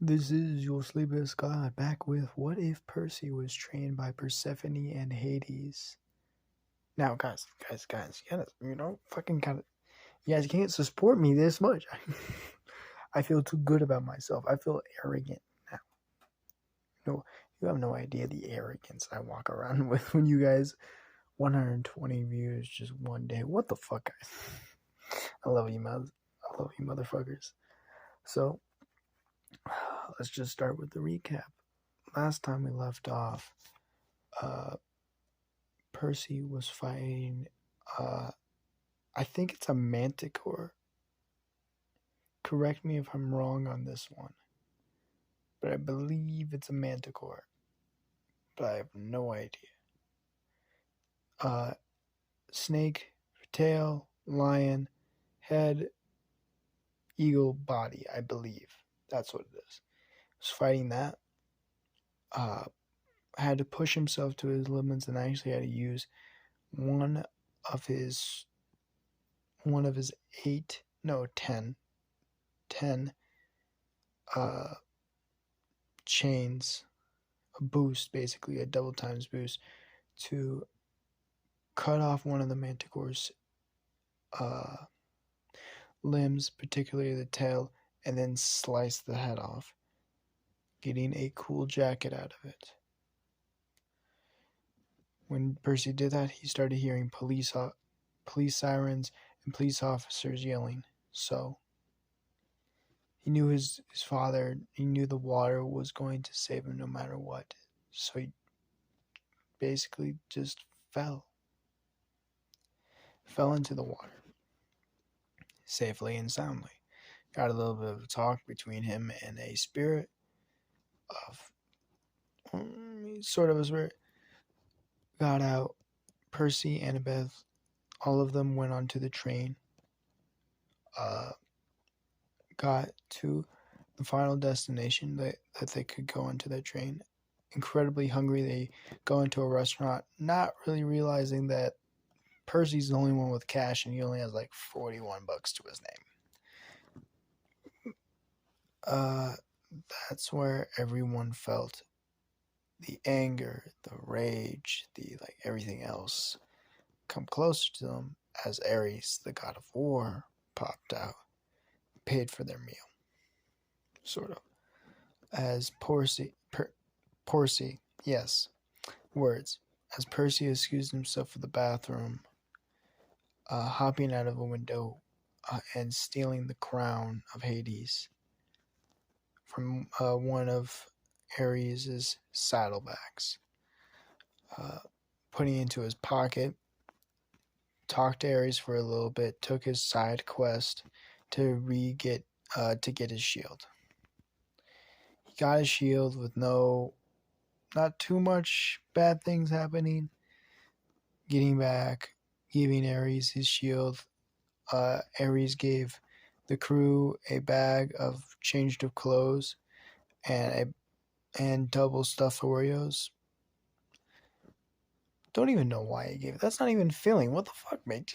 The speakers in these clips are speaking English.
This is your sleepless god back with what if Percy was trained by Persephone and Hades? Now, guys, you gotta, fucking gotta, you guys can't support me this much. I feel too good about myself. I feel arrogant now. No, you have no idea the arrogance I walk around with when you guys 120 views just one day. What the fuck, guys? I love you, I love you, motherfuckers. So, let's just start with the recap. Last time we left off, uh, Percy was fighting, uh, I think it's a manticore. Correct me if I'm wrong on this one, but I believe it's a manticore, but I have no idea. Uh, snake, tail, lion, head, eagle, body, I believe. That's what it is. Was fighting that. Had to push himself to his limits and actually had to use one of his 10 chains, a boost, basically a double times boost, to cut off one of the manticore's uh, limbs, particularly the tail, and then slice the head off, getting a cool jacket out of it. When Percy did that, he started hearing police sirens and police officers yelling. So he knew his father, he knew the water was going to save him no matter what. So he basically just fell into the water safely and soundly. Got a little bit of a talk between him and a spirit of sort of a spirit. Got out. Percy, Annabeth, all of them went onto the train. Got to the final destination that they could go onto that train. Incredibly hungry, they go into a restaurant, not really realizing that Percy's the only one with cash and he only has like $41 to his name. That's where everyone felt the anger, the rage, the everything else come closer to them as Ares, the god of war, popped out, paid for their meal. Sort of. As Percy, yes, words. As Percy excused himself for the bathroom, hopping out of a window and stealing the crown of Hades from one of Ares' saddlebags, putting it into his pocket, talked to Ares for a little bit, took his side quest to get his shield. He got his shield with not too much bad things happening. Getting back, giving Ares his shield. Ares gave the crew a bag of changed of clothes and double stuffed Oreos. Don't even know why he gave it. That's not even filling. What the fuck, mate?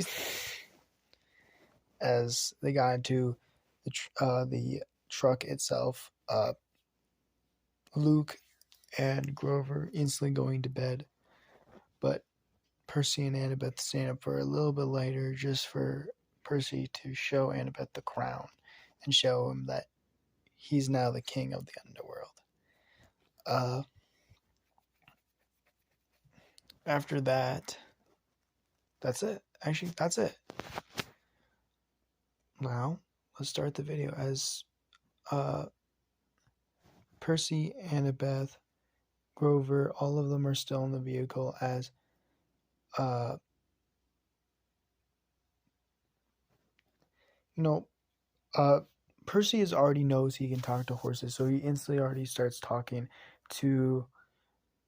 As they got into the truck itself, Luke and Grover instantly going to bed, but Percy and Annabeth staying up for a little bit later just for Percy to show Annabeth the crown and show him that he's now the king of the underworld. After that, that's it. Actually, that's it. Now, let's start the video as Percy, Annabeth, Grover, all of them are still in the vehicle as Percy already knows he can talk to horses, so he instantly already starts talking to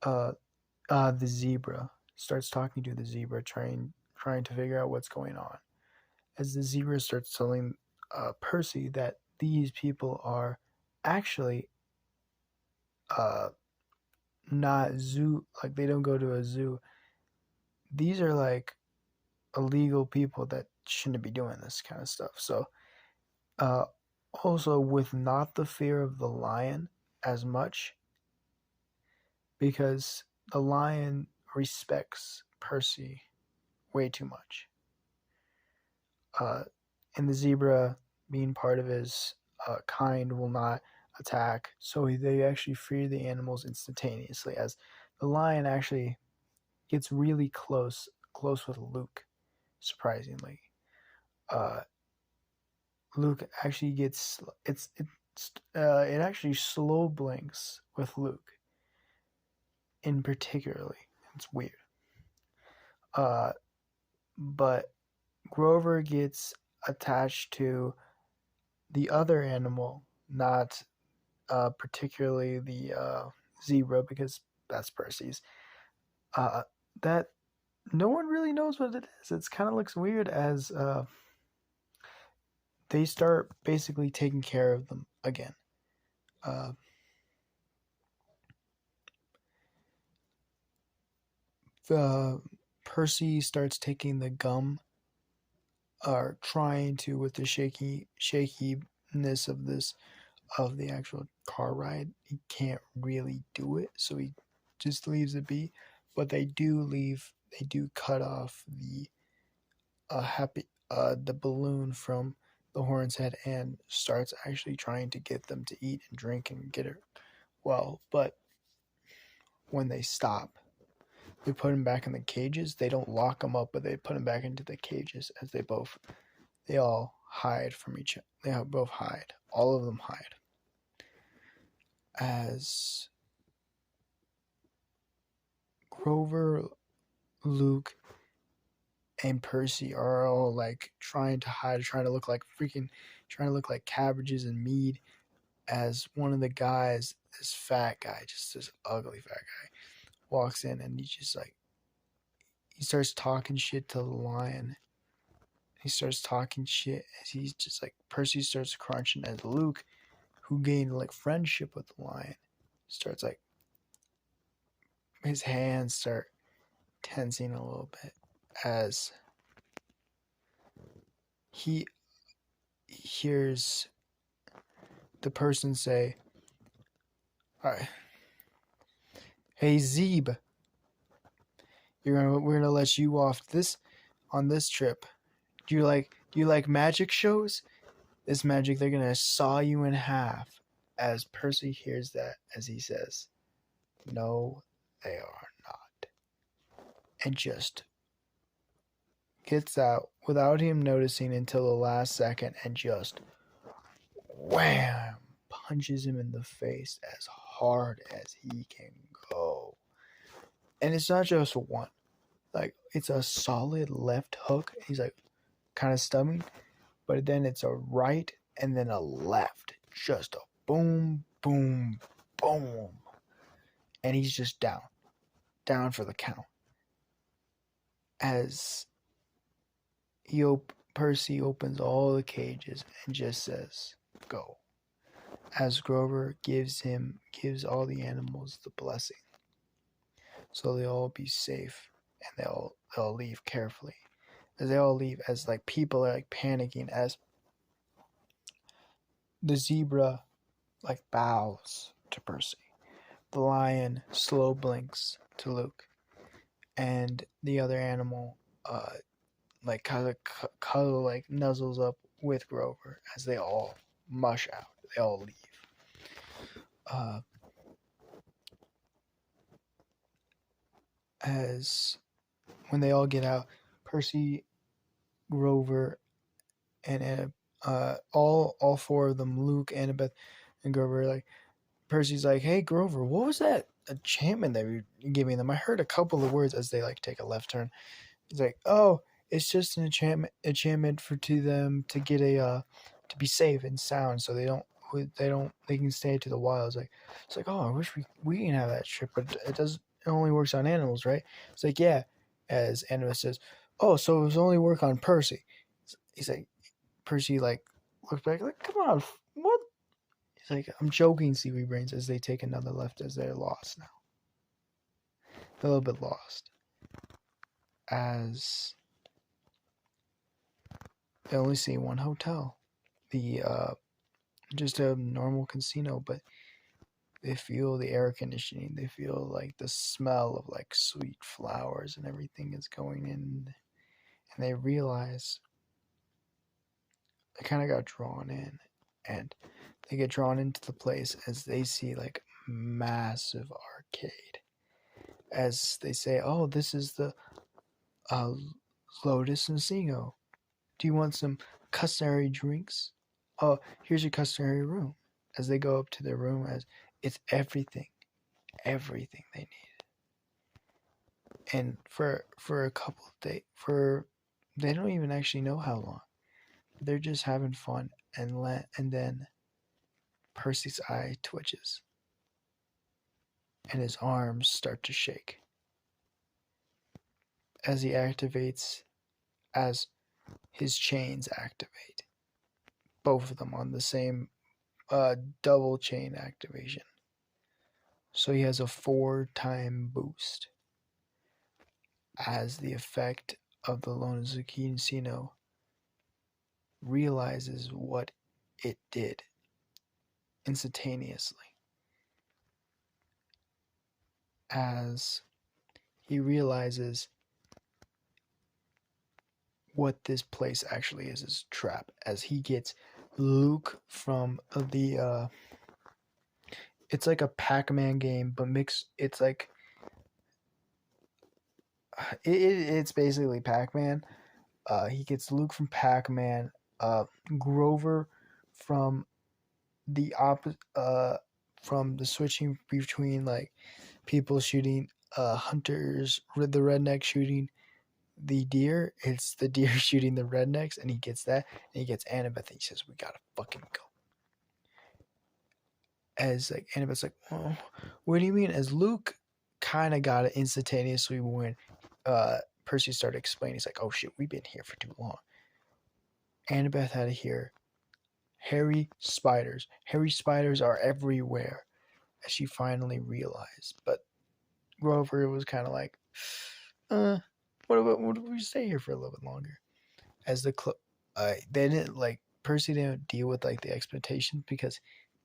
the zebra. Starts talking to the zebra, trying to figure out what's going on. As the zebra starts telling Percy that these people are actually not zoo, like they don't go to a zoo. These are like illegal people that shouldn't be doing this kind of stuff. So also with not the fear of the lion as much, because the lion respects Percy way too much. And the zebra, being part of his kind, will not attack. So they actually free the animals instantaneously. As the lion actually gets really close with Luke, surprisingly. Uh, Luke actually gets it actually slow blinks with Luke, in particularly. It's weird. But Grover gets attached to the other animal, not particularly the zebra, because that's Percy's. That no one really knows what it is. It kind of looks weird as they start basically taking care of them again. Uh, Percy starts taking the gum, or trying to, with the shakiness of the actual car ride. He can't really do it, so he just leaves it be. But they do cut off the balloon from the horn's head, and starts actually trying to get them to eat and drink and get it well. But when they stop, they put them back in the cages. They don't lock them up, but they put them back into the cages, as they all hide from each other. They both hide. All of them hide. As Grover, Luke, and Percy are all like trying to hide, trying to look like cabbages and meat, as one of the guys, this fat guy, just this ugly fat guy, walks in, and he starts talking shit to the lion. He starts talking shit as he's just like, Percy starts crunching, as Luke, who gained like friendship with the lion, starts like, his hands start tensing a little bit, as he hears the person say, "All right, hey Zeb, we're gonna let you off on this trip. Do you like magic shows? This magic, they're gonna saw you in half." As Percy hears that, as he says, "No, they are not," and just gets out without him noticing until the last second, and just wham, punches him in the face as hard as he can go. And it's not just one. Like, it's a solid left hook. He's like kind of stumbling, but then it's a right and then a left. Just a boom, boom, boom. And he's just down for the count. As Percy opens all the cages and just says, "Go." As Grover gives all the animals the blessing, so they all be safe, and they'll leave carefully. As they all leave, as like people are like panicking, as the zebra like bows to Percy, the lion slow blinks to Luke, and the other animal like kind of cuddle, like nuzzles up with Grover, as they all mush out. They all leave. As when they all get out, Percy, Grover, and all four of them, Luke, Annabeth, and Grover, like, Percy's like, "Hey Grover, what was that enchantment that you're giving them? I heard a couple of words," as they like take a left turn. He's like, "Oh, it's just an enchantment for to them to get to be safe and sound, so they can stay to the wild." It's like, "Oh, I wish we can have that trip, but it only works on animals, right?" It's like, "Yeah," as Annabeth says. "Oh, so it was only work on Percy." He's like, Percy like looks back like, "Come on, what?" He's like, "I'm joking, seaweed brains," as they take another left, as they're lost now. They're a little bit lost, as they only see one hotel. The just a normal casino, but they feel the air conditioning. They feel like the smell of like sweet flowers and everything is going in, and they realize they kind of got drawn in, and they get drawn into the place as they see like massive arcade. As they say, "Oh, this is the uh, Lotus Casino. Do you want some customary drinks? Oh, here's your customary room." As they go up to their room, as it's everything they need. And for a couple of days, for they don't even actually know how long. They're just having fun, and then Percy's eye twitches, and his arms start to shake as he activates, as his chains activate, both of them on the same double chain activation. So he has a 4-time boost as the effect of the Lonosuke Casino realizes what it did instantaneously. As he realizes what this place actually is a trap, as he gets Luke from the it's like a Pac-Man game, but it's like it's basically Pac-Man. He gets Luke from Pac-Man, Grover from the from the switching between like people shooting hunters, the redneck shooting the deer. It's the deer shooting the rednecks, and he gets that, and he gets Annabeth, and he says, "We gotta fucking go." As like Annabeth's like, "Oh, what do you mean?" As Luke kind of got it instantaneously when Percy started explaining. He's like, "Oh shit, we've been here for too long." Annabeth had to hear hairy spiders. Hairy spiders are everywhere, as she finally realized. But Grover was kind of like, what if we stay here for a little bit longer? As they didn't like Percy didn't deal with like the expectations because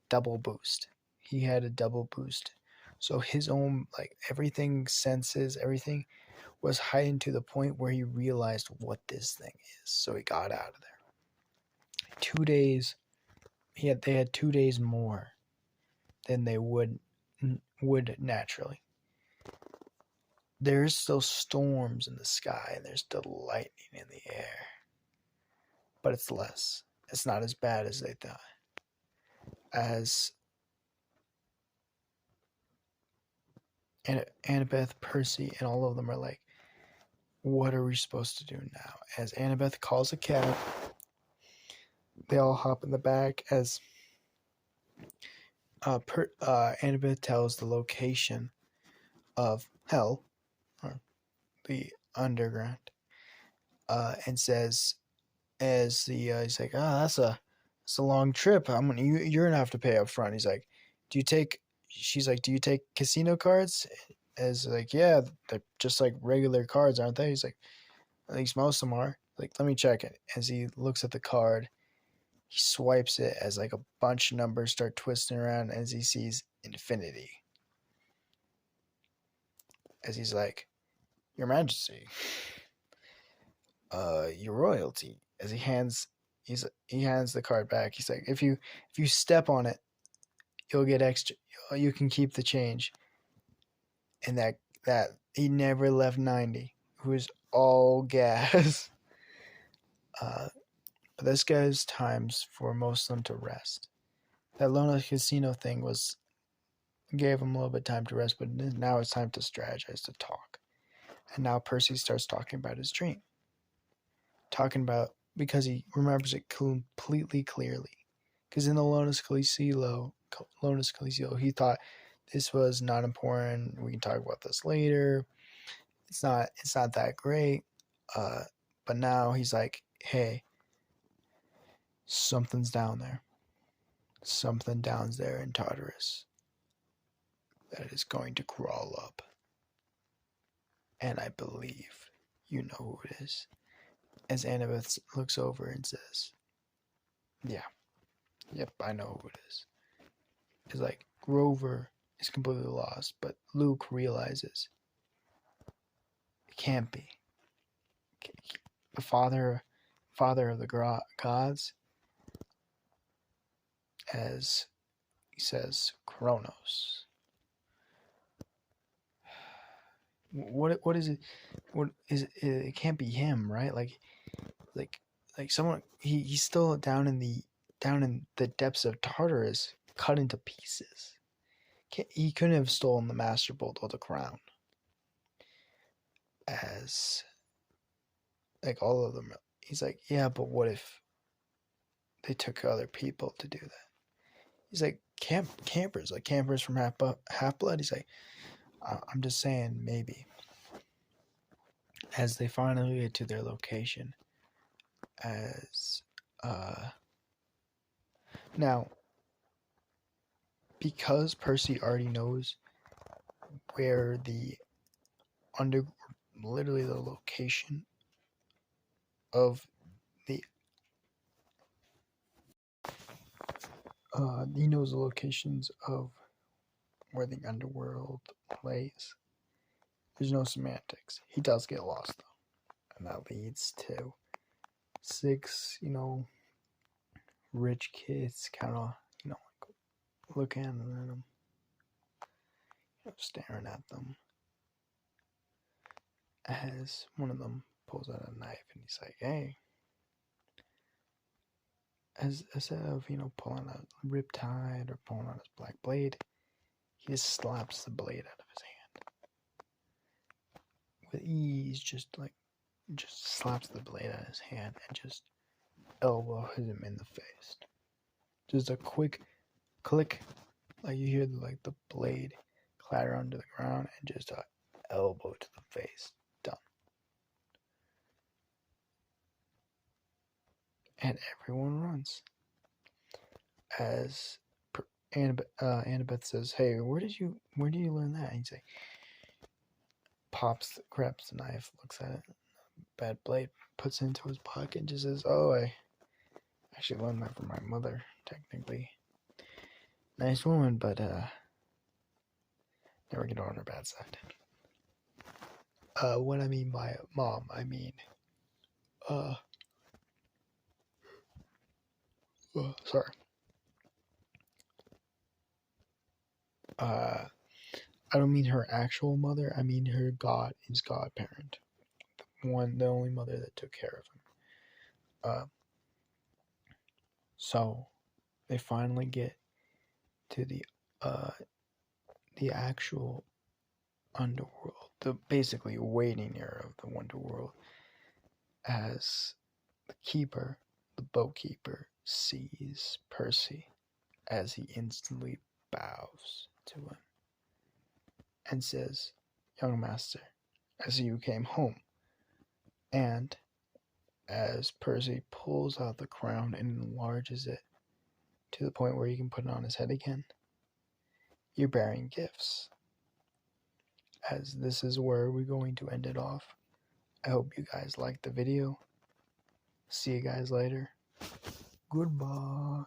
double boost. He had a double boost, so his own like everything senses everything was heightened to the point where he realized what this thing is. So he got out of there. 2 days. They had 2 days more than they would naturally. There's still storms in the sky and there's still lightning in the air, but it's less. It's not as bad as they thought. As Annabeth, Percy, and all of them are like, what are we supposed to do now? As Annabeth calls a cab, they all hop in the back as Annabeth tells the location of hell, or the underground, and says, as the he's like, "Oh, that's a long trip. You're gonna have to pay up front." He's like, "Do you take?" She's like, "Do you take casino cards?" As like, "Yeah, they're just like regular cards, aren't they?" He's like, "At least most of them are." Like, let me check it. As he looks at the card, he swipes it as like a bunch of numbers start twisting around as he sees infinity. As he's like, "Your Majesty, your royalty." As he hands the card back. He's like, if you step on it, you'll get extra. You can keep the change. And that he never left 90. Who is all gas. But this gives times for most of them to rest. That Lona Casino thing gave him a little bit of time to rest, but now it's time to strategize, to talk. And now Percy starts talking about his dream. Talking about, because he remembers it completely clearly. Because in the Lotus Coliseo, he thought this was not important. We can talk about this later. It's not that great. But now he's like, hey, something's down there. Something down there in Tartarus that is going to crawl up. And I believe you know who it is. As Annabeth looks over and says, yeah, Yep, I know who it is. It's like Grover is completely lost, but Luke realizes it can't be. The father of the gods, as he says, Kronos. What is it? What is it? It can't be him, right? Like someone. He's still down in the depths of Tartarus, cut into pieces. He couldn't have stolen the Master Bolt or the crown, as like all of them. He's like, yeah, but what if they took other people to do that? He's like, campers from Half Blood. He's like, I'm just saying, maybe. As they finally get to their location, as now, because Percy already knows where literally the location of the he knows the locations of where the underworld lays. There's no semantics. He does get lost though, and that leads to 6, rich kids kind of, looking at them, staring at them. As one of them pulls out a knife and he's like, "Hey." As instead of pulling a riptide or pulling out his black blade, he just slaps the blade out of his hand with ease, just slaps the blade out of his hand and just elbows him in the face. Just a quick click, like you hear the blade clatter onto the ground, and just a elbow to the face. Done. And everyone runs. As Annabeth says, "Hey, where did you learn that?" And he's like, grabs the knife, looks at it, bad blade, puts it into his pocket, and just says, "Oh, I actually learned that from my mother, technically. Nice woman, but never get on her bad side." What I mean by mom, I mean, sorry. I don't mean her actual mother. I mean her godparent, the only mother that took care of him. So they finally get to the actual underworld, the basically waiting area of the Wonderworld, as the boat keeper, sees Percy, as he instantly bows to him and says, "Young master, I see you came home." And as Percy pulls out the crown and enlarges it to the point where he can put it on his head again, "You're bearing gifts." As this is where we're going to end it off. I hope you guys liked the video. See you guys later. Goodbye.